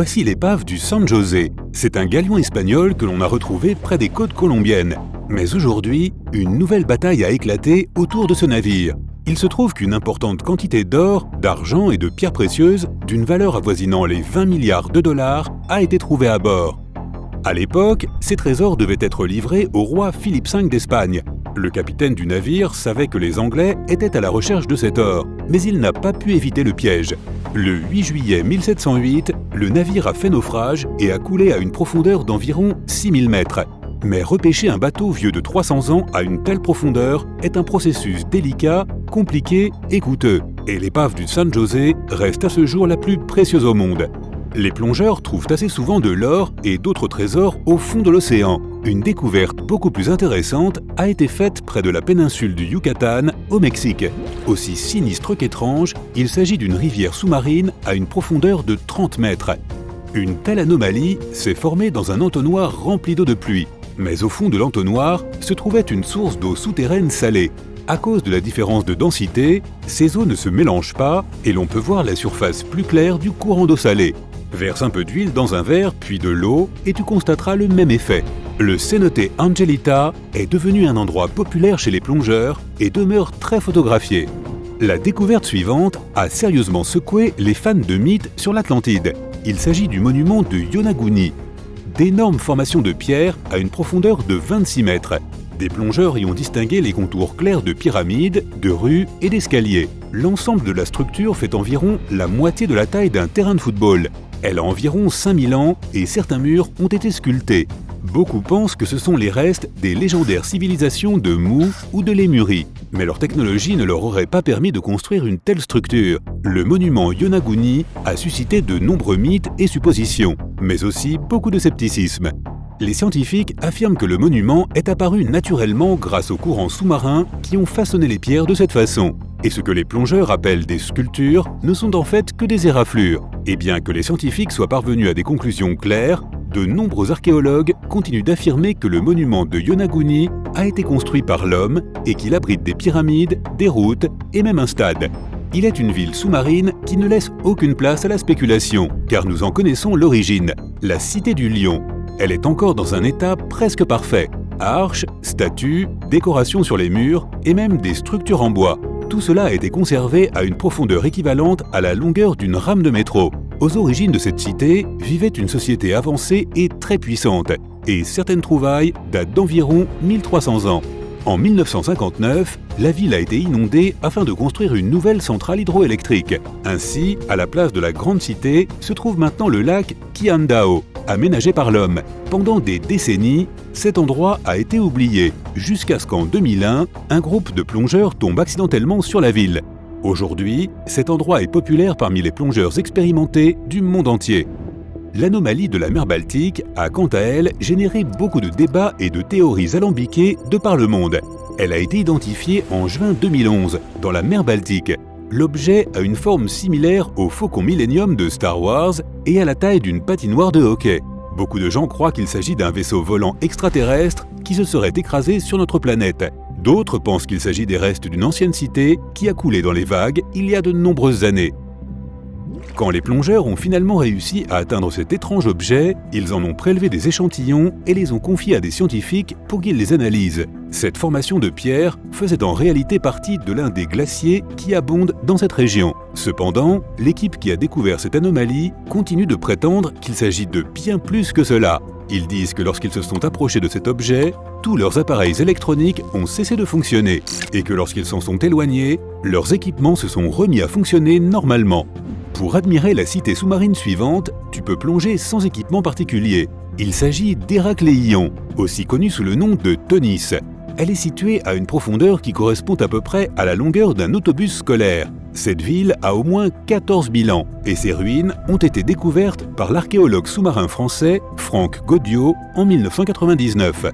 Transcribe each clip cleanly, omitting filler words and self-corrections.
Voici l'épave du San José. C'est un galion espagnol que l'on a retrouvé près des côtes colombiennes. Mais aujourd'hui, une nouvelle bataille a éclaté autour de ce navire. Il se trouve qu'une importante quantité d'or, d'argent et de pierres précieuses, d'une valeur avoisinant les 20 milliards de dollars, a été trouvée à bord. À l'époque, ces trésors devaient être livrés au roi Philippe V d'Espagne. Le capitaine du navire savait que les Anglais étaient à la recherche de cet or, mais il n'a pas pu éviter le piège. Le 8 juillet 1708, le navire a fait naufrage et a coulé à une profondeur d'environ 6000 mètres. Mais repêcher un bateau vieux de 300 ans à une telle profondeur est un processus délicat, compliqué et coûteux. Et l'épave du San José reste à ce jour la plus précieuse au monde. Les plongeurs trouvent assez souvent de l'or et d'autres trésors au fond de l'océan. Une découverte beaucoup plus intéressante a été faite près de la péninsule du Yucatan, au Mexique. Aussi sinistre qu'étrange, il s'agit d'une rivière sous-marine à une profondeur de 30 mètres. Une telle anomalie s'est formée dans un entonnoir rempli d'eau de pluie. Mais au fond de l'entonnoir se trouvait une source d'eau souterraine salée. À cause de la différence de densité, ces eaux ne se mélangent pas et l'on peut voir la surface plus claire du courant d'eau salée. Verse un peu d'huile dans un verre, puis de l'eau, et tu constateras le même effet. Le cénote Angelita est devenu un endroit populaire chez les plongeurs et demeure très photographié. La découverte suivante a sérieusement secoué les fans de mythes sur l'Atlantide. Il s'agit du monument de Yonaguni, d'énormes formations de pierre à une profondeur de 26 mètres. Des plongeurs y ont distingué les contours clairs de pyramides, de rues et d'escaliers. L'ensemble de la structure fait environ la moitié de la taille d'un terrain de football. Elle a environ 5000 ans et certains murs ont été sculptés. Beaucoup pensent que ce sont les restes des légendaires civilisations de Mu ou de Lémurie. Mais leur technologie ne leur aurait pas permis de construire une telle structure. Le monument Yonaguni a suscité de nombreux mythes et suppositions, mais aussi beaucoup de scepticisme. Les scientifiques affirment que le monument est apparu naturellement grâce aux courants sous-marins qui ont façonné les pierres de cette façon. Et ce que les plongeurs appellent des sculptures ne sont en fait que des éraflures. Et bien que les scientifiques soient parvenus à des conclusions claires, de nombreux archéologues continuent d'affirmer que le monument de Yonaguni a été construit par l'homme et qu'il abrite des pyramides, des routes et même un stade. Il est une ville sous-marine qui ne laisse aucune place à la spéculation, car nous en connaissons l'origine, la Cité du Lion. Elle est encore dans un état presque parfait. Arches, statues, décorations sur les murs et même des structures en bois. Tout cela a été conservé à une profondeur équivalente à la longueur d'une rame de métro. Aux origines de cette cité vivait une société avancée et très puissante, et certaines trouvailles datent d'environ 1300 ans. En 1959, la ville a été inondée afin de construire une nouvelle centrale hydroélectrique. Ainsi, à la place de la grande cité, se trouve maintenant le lac Qiandao, aménagé par l'homme. Pendant des décennies, cet endroit a été oublié, jusqu'à ce qu'en 2001, un groupe de plongeurs tombe accidentellement sur la ville. Aujourd'hui, cet endroit est populaire parmi les plongeurs expérimentés du monde entier. L'anomalie de la mer Baltique a quant à elle généré beaucoup de débats et de théories alambiquées de par le monde. Elle a été identifiée en juin 2011 dans la mer Baltique. L'objet a une forme similaire au Faucon Millenium de Star Wars et à la taille d'une patinoire de hockey. Beaucoup de gens croient qu'il s'agit d'un vaisseau volant extraterrestre qui se serait écrasé sur notre planète. D'autres pensent qu'il s'agit des restes d'une ancienne cité qui a coulé dans les vagues il y a de nombreuses années. Quand les plongeurs ont finalement réussi à atteindre cet étrange objet, ils en ont prélevé des échantillons et les ont confiés à des scientifiques pour qu'ils les analysent. Cette formation de pierre faisait en réalité partie de l'un des glaciers qui abondent dans cette région. Cependant, l'équipe qui a découvert cette anomalie continue de prétendre qu'il s'agit de bien plus que cela. Ils disent que lorsqu'ils se sont approchés de cet objet, tous leurs appareils électroniques ont cessé de fonctionner et que lorsqu'ils s'en sont éloignés, leurs équipements se sont remis à fonctionner normalement. Pour admirer la cité sous-marine suivante, tu peux plonger sans équipement particulier. Il s'agit d'Héracléion, aussi connue sous le nom de Tonis. Elle est située à une profondeur qui correspond à peu près à la longueur d'un autobus scolaire. Cette ville a au moins 14 000 ans et ses ruines ont été découvertes par l'archéologue sous-marin français Franck Gaudiot en 1999.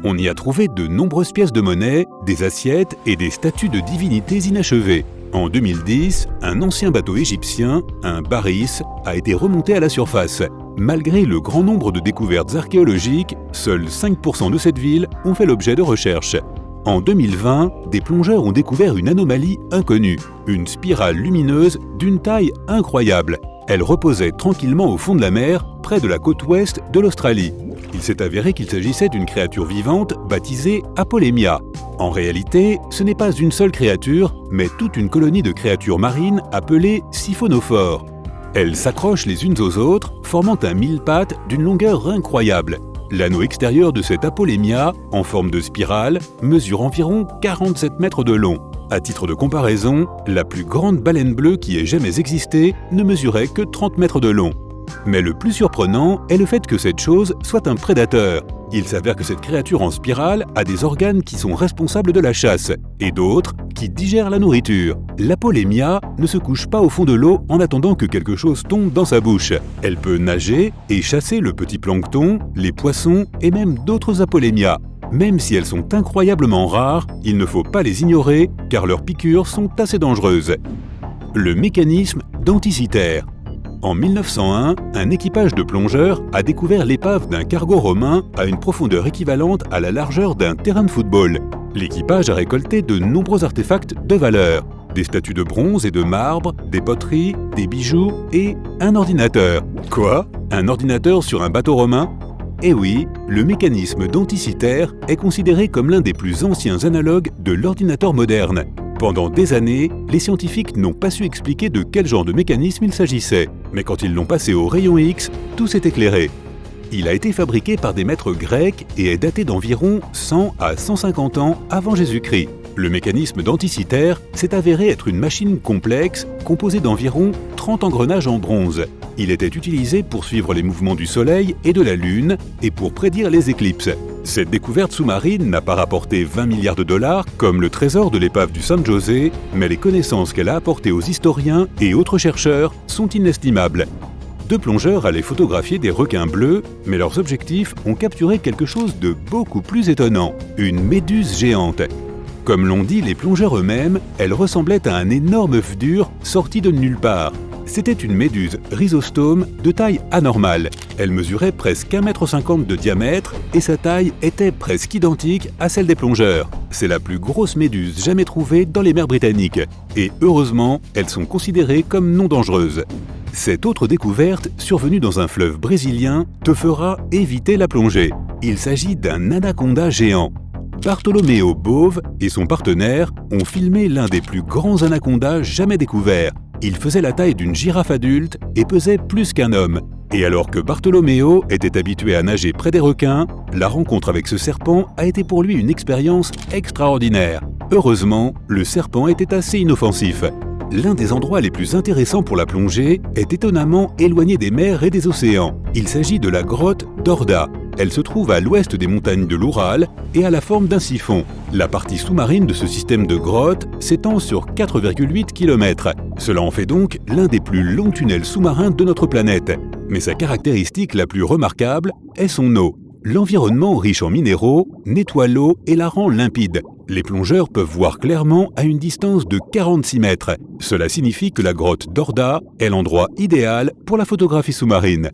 On y a trouvé de nombreuses pièces de monnaie, des assiettes et des statues de divinités inachevées. En 2010, un ancien bateau égyptien, un Baris, a été remonté à la surface. Malgré le grand nombre de découvertes archéologiques, seuls 5% de cette ville ont fait l'objet de recherches. En 2020, des plongeurs ont découvert une anomalie inconnue, une spirale lumineuse d'une taille incroyable. Elle reposait tranquillement au fond de la mer, près de la côte ouest de l'Australie. Il s'est avéré qu'il s'agissait d'une créature vivante baptisée Apolemia. En réalité, ce n'est pas une seule créature, mais toute une colonie de créatures marines appelées siphonophores. Elles s'accrochent les unes aux autres, formant un mille-pattes d'une longueur incroyable. L'anneau extérieur de cette Apolemia, en forme de spirale, mesure environ 47 mètres de long. À titre de comparaison, la plus grande baleine bleue qui ait jamais existé ne mesurait que 30 mètres de long. Mais le plus surprenant est le fait que cette chose soit un prédateur. Il s'avère que cette créature en spirale a des organes qui sont responsables de la chasse, et d'autres qui digèrent la nourriture. L'Apolemia ne se couche pas au fond de l'eau en attendant que quelque chose tombe dans sa bouche. Elle peut nager et chasser le petit plancton, les poissons et même d'autres Apolemias. Même si elles sont incroyablement rares, il ne faut pas les ignorer car leurs piqûres sont assez dangereuses. Le mécanisme denticitaire. En 1901, un équipage de plongeurs a découvert l'épave d'un cargo romain à une profondeur équivalente à la largeur d'un terrain de football. L'équipage a récolté de nombreux artefacts de valeur, des statues de bronze et de marbre, des poteries, des bijoux et un ordinateur. Quoi? Un ordinateur sur un bateau romain? Eh oui, le mécanisme denticitaire est considéré comme l'un des plus anciens analogues de l'ordinateur moderne. Pendant des années, les scientifiques n'ont pas su expliquer de quel genre de mécanisme il s'agissait. Mais quand ils l'ont passé au rayon X, tout s'est éclairé. Il a été fabriqué par des maîtres grecs et est daté d'environ 100 à 150 ans avant Jésus-Christ. Le mécanisme denticitaire s'est avéré être une machine complexe composée d'environ 30 engrenages en bronze. Il était utilisé pour suivre les mouvements du Soleil et de la Lune et pour prédire les éclipses. Cette découverte sous-marine n'a pas rapporté 20 milliards de dollars comme le trésor de l'épave du San José, mais les connaissances qu'elle a apportées aux historiens et autres chercheurs sont inestimables. Deux plongeurs allaient photographier des requins bleus, mais leurs objectifs ont capturé quelque chose de beaucoup plus étonnant, une méduse géante. Comme l'ont dit les plongeurs eux-mêmes, elle ressemblait à un énorme œuf dur sorti de nulle part. C'était une méduse rhizostome de taille anormale. Elle mesurait presque 1,50 m de diamètre et sa taille était presque identique à celle des plongeurs. C'est la plus grosse méduse jamais trouvée dans les mers britanniques. Et heureusement, elles sont considérées comme non dangereuses. Cette autre découverte, survenue dans un fleuve brésilien, te fera éviter la plongée. Il s'agit d'un anaconda géant. Bartolomeo Bove et son partenaire ont filmé l'un des plus grands anacondas jamais découverts. Il faisait la taille d'une girafe adulte et pesait plus qu'un homme. Et alors que Bartolomeo était habitué à nager près des requins, la rencontre avec ce serpent a été pour lui une expérience extraordinaire. Heureusement, le serpent était assez inoffensif. L'un des endroits les plus intéressants pour la plongée est étonnamment éloigné des mers et des océans. Il s'agit de la grotte d'Orda. Elle se trouve à l'ouest des montagnes de l'Oural et a la forme d'un siphon. La partie sous-marine de ce système de grottes s'étend sur 4,8 km. Cela en fait donc l'un des plus longs tunnels sous-marins de notre planète. Mais sa caractéristique la plus remarquable est son eau. L'environnement riche en minéraux nettoie l'eau et la rend limpide. Les plongeurs peuvent voir clairement à une distance de 46 mètres. Cela signifie que la grotte d'Orda est l'endroit idéal pour la photographie sous-marine.